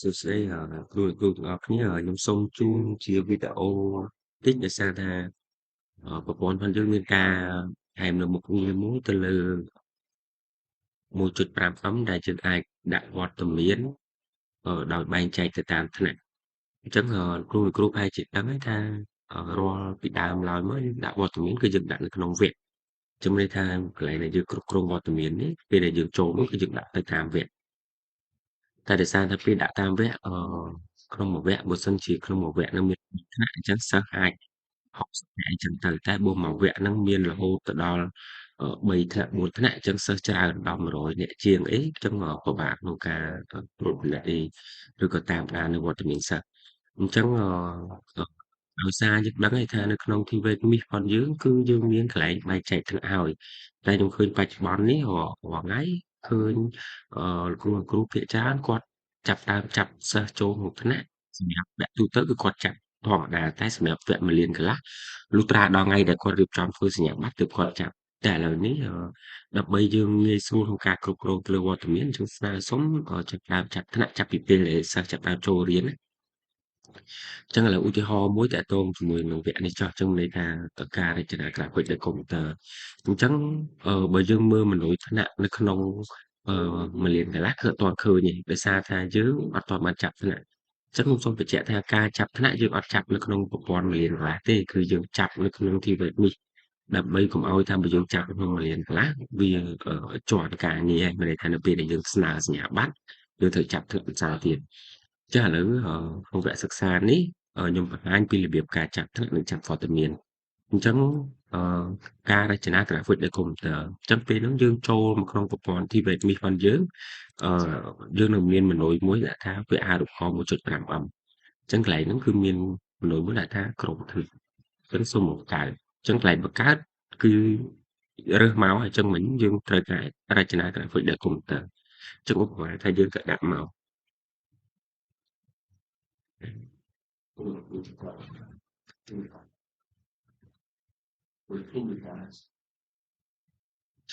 សួស្តីគ្រូទាំងអស់គ្នាខ្ញុំសូមជូនជាវីដេអូតិចដោយសារថាប្រព័ន្ធរបស់យើងមានការថែមនៅមុខងារមួយទៅលើ 1.5M ដែលយើងអាចដាក់វត្តមានដោយបែងចែកទៅតាមថ្នាក់អញ្ចឹងគ្រូប្រហែលជាដឹងហើយថារាល់ពីដើមឡើយមកយើងដាក់វត្តមានគឺយើងដាក់នៅក្នុងវគ្គជំនឿថាកន្លែងដែលយើងគ្រប់គ្រងវត្តមាននេះពេលដែលយើងចូលនោះគឺយើងដាក់ទៅតាមវគ្គតែដោយសារតែពេលដាក់តាមវគ្គក្នុងមួយវគ្គបើសិនជាក្នុងមួយវគ្គនឹងមានថ្នាក់អញ្ចឹងសិស្សអាច60នាក់អញ្ចឹងទៅតែបើមួយវគ្គហ្នឹងមានរហូតទៅដល់3ថ្នាក់4ថ្នាក់អញ្ចឹងសិស្សច្រើនដល់100នាក់ជាងអីអញ្ចឹងពិបាកក្នុងការត្រួតពិនិត្យអីឬក៏តាមដាននៅវត្តមានសិស្សអញ្ចឹងដោយសារយើងដឹងហើយថានៅក្នុង TVET មាសរបស់យើងគឺយើងមានកន្លែងបែងចែកថ្នាក់ហើយតែខ្ញុំឃើញបច្ចុប្បន្ននេះរាល់ថ្ងៃឃើញគ្រូភាគច្រើនគាត់ចាប់ផ្ដើមចាប់សិស្សចូលមួយថ្នាក់សម្រាប់វគ្គទូទៅគឺគាត់ចាប់ធម្មតាតែសម្រាប់វគ្គ1លានកន្លះលុះត្រាដល់ថ្ងៃដែលគាត់រៀបចំធ្វើសញ្ញាបត្រទើបគាត់ចាប់តែឥឡូវនេះដើម្បីយើងងាយស្រួលក្នុងការគ្រប់គ្រងលើវត្តមានយើងស្នើសុំចាប់ផ្ដើមចាប់ថ្នាក់ចាប់ពីពេលដែលសិស្សចាប់ផ្ដើមចូលរៀនណាចឹងឥឡូវឧទាហរណ៍មួយតាក់ទងជាមួយនឹងវគ្គនេះចោះចឹងន័យថាការរចនាក្រាហ្វិកដោយកុំព្យូទ័រអញ្ចឹងបើយើងមើលមនុយថ្នាក់នៅក្នុង1លានកន្លះគឺអត់ទាន់ឃើញទេដោយសារថាយើងអត់ទាន់បានចាប់ថ្នាក់ចឹងខ្ញុំសូមបញ្ជាក់ថាការចាប់ថ្នាក់យើងអត់ចាប់នៅក្នុងប្រព័ន្ធ1លានកន្លះទេគឺយើងចាប់នៅក្នុង TVET នេះដើម្បីកុំឲ្យថាបើយើងចាប់ក្នុង1លានកន្លះវាជាន់ការងារហើយមានន័យថានៅពេលដែលយើងស្នើសញ្ញាបត្រយើងត្រូវចាប់ថ្នាក់ភាសាទៀតចាឥឡូវក្នុងវគ្គសិក្សានេះខ្ញុំបង្ហាញពីរបៀបការចាប់ថ្នាក់និងចាប់វត្តមានអញ្ចឹងអឺការរចនាក្រាហ្វិកដោយកុំព្យូទ័រអញ្ចឹងពេលហ្នឹងយើងចូលមកក្នុងប្រព័ន្ធ TVET នេះរបស់យើងអឺយើងនឹងមានមេនុយមួយដាក់ថាវាអារូបករណ៍ 1.5M អញ្ចឹងកន្លែងហ្នឹងគឺមានមេនុយមួយដាក់ថាក្រុមធ្វើអញ្ចឹងសូមបង្កើតអញ្ចឹងកន្លែងបង្កើតគឺរើសមកហើយអញ្ចឹងមិញយើងត្រូវការរចនាក្រាហ្វិកដោយកុំព្យូទ័រអញ្ចឹងឧបមាថាយើងក៏ដាក់មក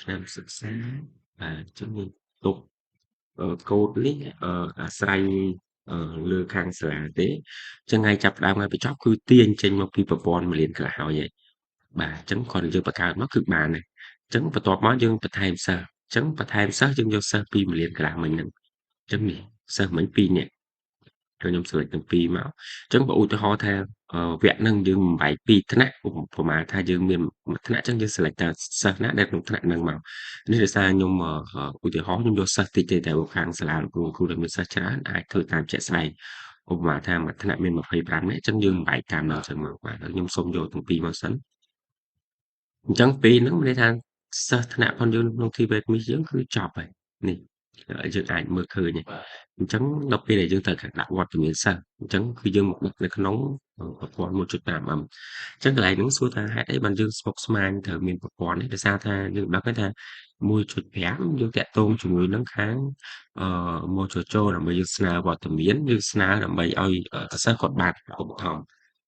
ឆ្នាំសិក្សាបាទអញ្ចឹងយើងទុកកូដនេះអាស្រ័យលើខាងសាលាទេអញ្ចឹងថ្ងៃចាប់ផ្ដើមថ្ងៃបញ្ចប់គឺទាញចេញមកពីប្រព័ន្ធ1លានកន្លះហើយបាទអញ្ចឹងគ្រាន់តែយើងបង្កើតមកគឺបានហើយអញ្ចឹងបន្ទាប់មកយើងបន្ថែមសិស្សអញ្ចឹងបន្ថែមសិស្សយើងយកសិស្សពី1លានកន្លះមិញហ្នឹងអញ្ចឹងនេះសិស្សមិញ2នាក់ហើយខ្ញុំ select ទាំងពីរមកអញ្ចឹងបើឧទាហរណ៍ថាវគ្គហ្នឹងយើងបំបែក2ថ្នាក់ប្រហែលថាយើងមានមួយថ្នាក់អញ្ចឹងយើង select តែសិស្សណាដែលក្នុងថ្នាក់ហ្នឹងមកនេះដោយសារខ្ញុំឧទាហរណ៍ខ្ញុំយកសិស្សតិចទេតែខាងសាលាគ្រូដែលមានសិស្សច្រើនអាចធ្វើតាមជាក់ស្ដែងឧបមាថាមួយថ្នាក់មាន25នាក់អញ្ចឹងយើងបំបែកតាមនោះអញ្ចឹងមកបាទខ្ញុំសូមយកទាំងពីរមកសិនអញ្ចឹងពេលហ្នឹងមានន័យថាសិស្សថ្នាក់របស់យើងក្នុង TVET នេះយើងគឺចប់ហើយនេះយើងអាចមើលឃើញហើយអញ្ចឹងដល់ពេលដែលយើងត្រូវការដាក់វត្តមានសិស្សអញ្ចឹងគឺយើងមកដាក់នៅក្នុងប្រព័ន្ធ 1.5M អញ្ចឹងកន្លែងហ្នឹងសួរថាហេតុអីបានយើងស្មុគស្មាញត្រូវមានប្រព័ន្ធនេះដោយសារថាយើងដឹងហើយថា 1.5 យើងតាក់ទងជាមួយនឹងខាងមកចូលដើម្បីយើងស្នើវត្តមានយើងស្នើដើម្បីឲ្យសិស្សគាត់បានឧបត្ថម្ភ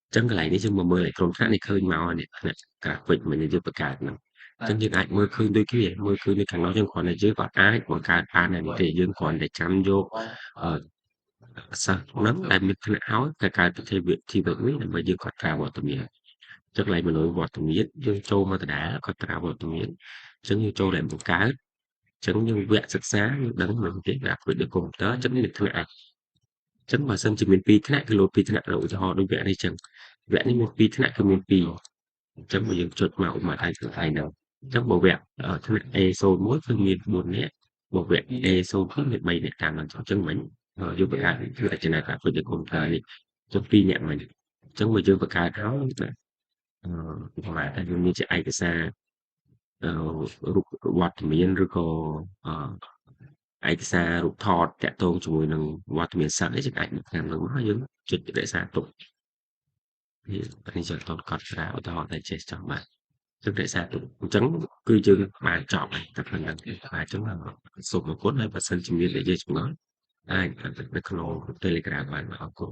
អញ្ចឹងកន្លែងនេះយើងមកមើលឯក្រុមថ្នាក់នេះឃើញមកនេះថ្នាក់ក្រាហ្វិកមិញយើងបង្កើតហ្នឹងអញ្ចឹងយើងអាចមើលឃើញដូចគ្នាមើលឃើញនៅខាងនោះយើងគ្រាន់តែយើងក៏អាចបង្កើតបានដែរនេះទេយើងគ្រាន់តែចាំយកសិស្សហ្នឹងដែលមានថ្នាក់ហើយទៅកើតពិធីTVETនេះដើម្បីយើងគាត់ប្រើវត្តមានអញ្ចឹងកន្លែងមនុស្សវត្តមានយើងចូលមកដដែលគាត់ប្រើវត្តមានអញ្ចឹងយើងចូលដែលបង្កើតអញ្ចឹងយើងវគ្គសិក្សាយើងដឹងមិនទេក្រាហ្វិកដោយកុំព្យូទ័រអញ្ចឹងនេះថ្នាក់អញ្ចឹងបើសិនជាមាន2ថ្នាក់គឺលោត2ថ្នាក់ឧទាហរណ៍ដូចវគ្គនេះអញ្ចឹងវគ្គនេះមាន2ថ្នាក់គឺមាន2អញ្ចឹងបើយើងចុចមកឧបមាថាខ្លួនឯងហ្នឹងអញ្ចឹងបើវគ្គថ្នាក់ A01 គឺមាន4នាក់បើវគ្គ A02 មាន3នាក់តាមហ្នឹងអញ្ចឹងមិញយើងបង្កើតគឺរចនាក្រាហ្វិកដោយកុំព្យូទ័រនេះចុះ2នាក់មិញអញ្ចឹងបើយើងបង្កើតហើយណាឧបមាថាយើងមានជាឯកសាររូបវត្តមានឬក៏ឯកសាររូបថតតាក់ទងជាមួយនឹងវត្តមានសិស្សនេះយើងអាចដាក់ខាងលើមកយើងចុចរក្សាទុកនេះយើងអត់កត់ត្រាឧទាហរណ៍តែចេះចង់បានជម្រាបសារទុកអញ្ចឹងគឺយើងបានចប់ហើយតែប៉ុណ្ណឹងបាទអញ្ចឹងសូមអរគុណហើយបើសិនជាមាននិយាយចម្ងល់អាចនៅក្នុង Telegram បានអរគុណ